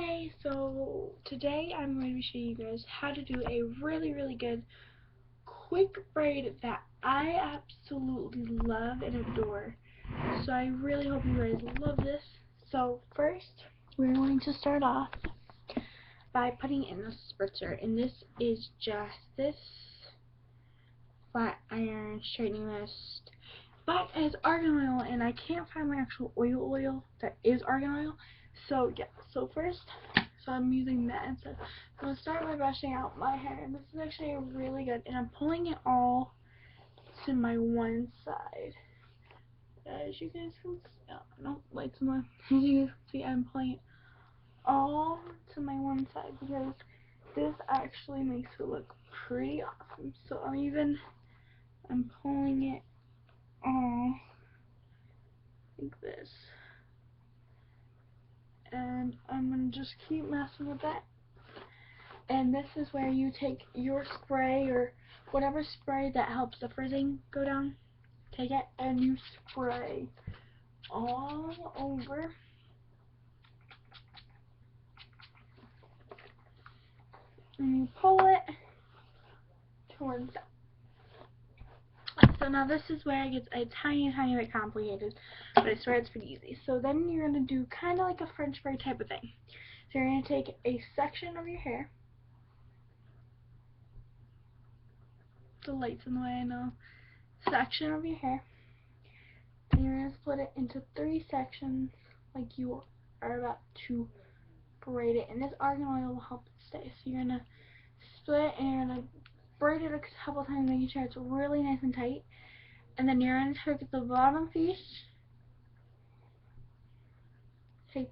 Hi, so today I'm going to be showing you guys how to do a really good quick braid that I absolutely love and adore. So I really hope you guys love this. So first, we're going to start off by putting in a spritzer, and this is just this flat iron straightening mist. But it has argan oil, and I can't find my actual oil that is argan oil. So yeah, so I'm using that instead. I'm going to start by brushing out my hair, and this is actually really good, and I'm pulling it all to my one side. As you guys can see, no, wait to my, as you can see, I'm pulling it all to my one side because this actually makes it look pretty awesome. So I'm pulling it all like this. And I'm going to just keep messing with that. And this is where you take your spray or whatever spray that helps the frizzing go down. Take it and you spray all over. And you pull it towards that. So now this is where it gets a tiny bit complicated, but I swear it's pretty easy. So then you're going to do kind of like a French braid type of thing. So you're going to take a section of your hair. The light's in the way, I know. Section of your hair. And you're going to split it into 3 sections like you are about to braid it. And this argan oil will help it stay. So you're going to split it and you're going to braid it a couple times, making sure it's really nice and tight. And then you're going to take the bottom piece. And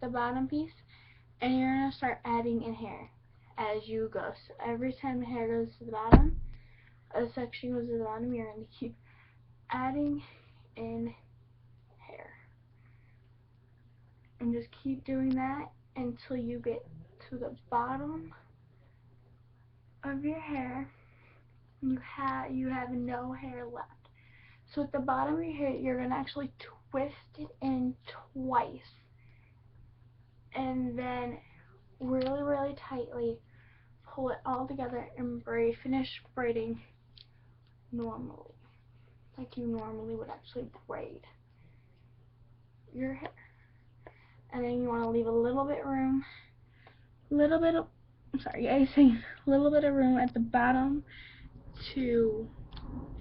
you're going to start adding in hair as you go. So every time the hair goes to the bottom, a section goes to the bottom, you're going to keep adding in hair. And just keep doing that until you get to the bottom of your hair. You have no hair left. So at the bottom of your hair, you're going to actually twist it in twice. And then really tightly pull it all together and finish braiding normally. Like you normally would actually braid your hair. And then you want to leave a little bit of room at the bottom to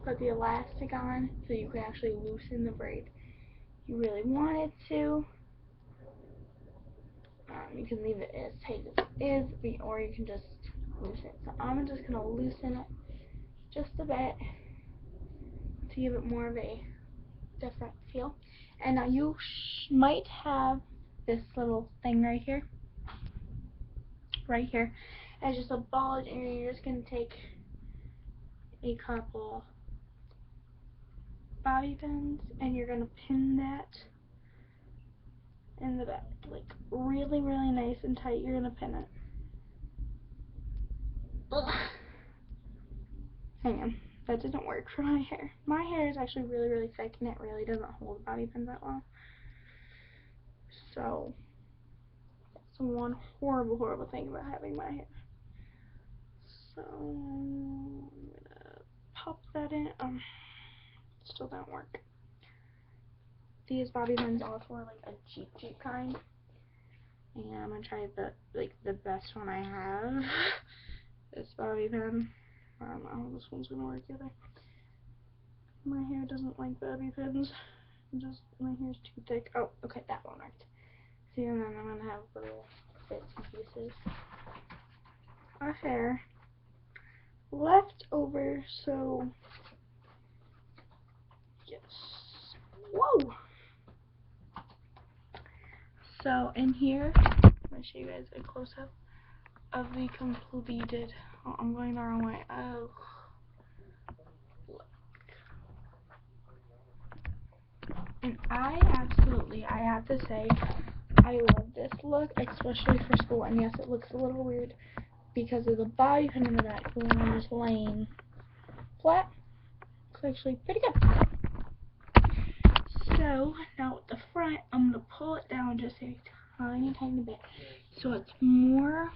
put the elastic on so you can actually loosen the braid. You really want it to. You can leave it as tight as it is, or you can just loosen it. So I'm just going to loosen it just a bit to give it more of a different feel. And now you might have this little thing right here, as just a ball, and you're just going to take a couple bobby pins and you're going to pin that in the back, like really nice and tight. You're going to pin it. Ugh. Hang on, that didn't work for my hair. My hair is actually really thick and it really doesn't hold bobby pins that well. So that's one horrible thing about having my hair. So I'm gonna pop that in. Still don't work. These bobby pins are for like a cheap kind, and I'm gonna try the best one I have. This bobby pin. I don't know how this one's gonna work either. My hair doesn't like bobby pins. My hair's too thick. Oh, okay, that one worked. See, and then I'm gonna have little bits and pieces of hair left over. So yes. Whoa. So in here, I'm gonna show you guys a close up of the completed. Oh, I'm going the wrong way. Oh. And I have to say, I love this look, especially for school. And yes, it looks a little weird because of the bobby pin in the back, but when I'm just laying flat, it's actually pretty good. So now with the front, I'm gonna pull it down just a tiny, tiny bit. So it's more,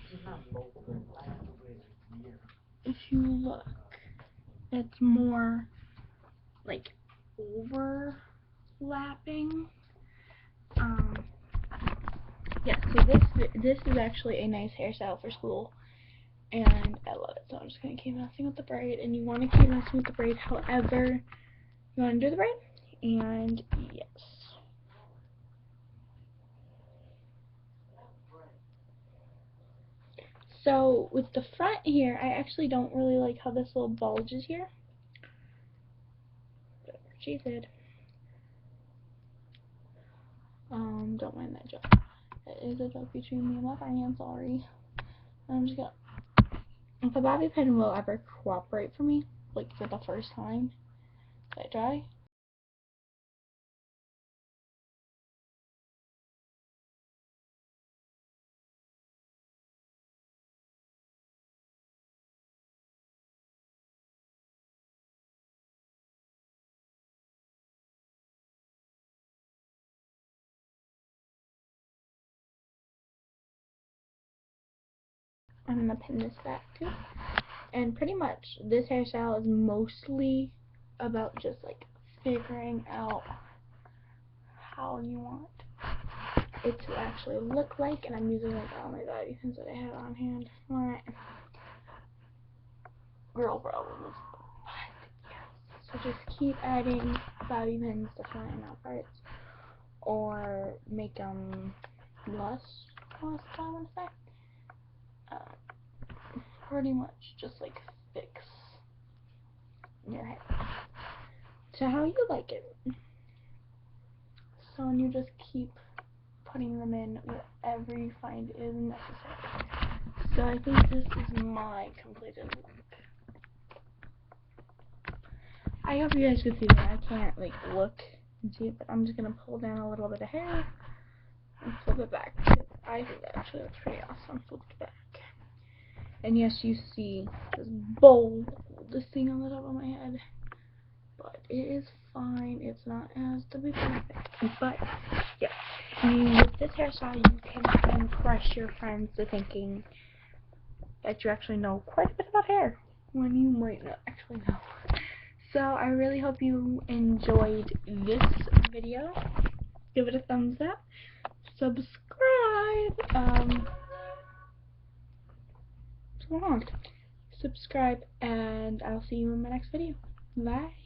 if you look, it's more like overlapping. Yeah, so this is actually a nice hairstyle for school, and I love it. So I'm just gonna keep messing with the braid, and you want to keep messing with the braid however you want to do the braid. And yes. So with the front here, I actually don't really like how this little bulge is here. But she said, don't mind that joke. It is a joke between me and my friend. I'm sorry. I'm just gonna. If a bobby pin will ever cooperate for me, like for the first time that I try. I'm gonna pin this back too. And pretty much this hairstyle is mostly about just like figuring out how you want it to actually look like, and I'm using like all my bobby pins that I have on hand. Alright. Girl problems. So just keep adding bobby pins to flatten out parts, or make them less, I want to say. Pretty much just like fix your hair to how you like it. So, and you just keep putting them in wherever you find is necessary. So I think this is my completed look. I hope you guys can see that. I can't like look and see it, but I'm just gonna pull down a little bit of hair and flip it back. I think that actually looks pretty awesome. Flip it back. And yes, you see this bowl, this thing on the top of my head, but it is fine. It's not as to be perfect, but yeah. With this hairstyle, you can impress your friends to thinking that you actually know quite a bit about hair when you might not actually know. So I really hope you enjoyed this video. Give it a thumbs up. Subscribe. Subscribe, and I'll see you in my next video. Bye.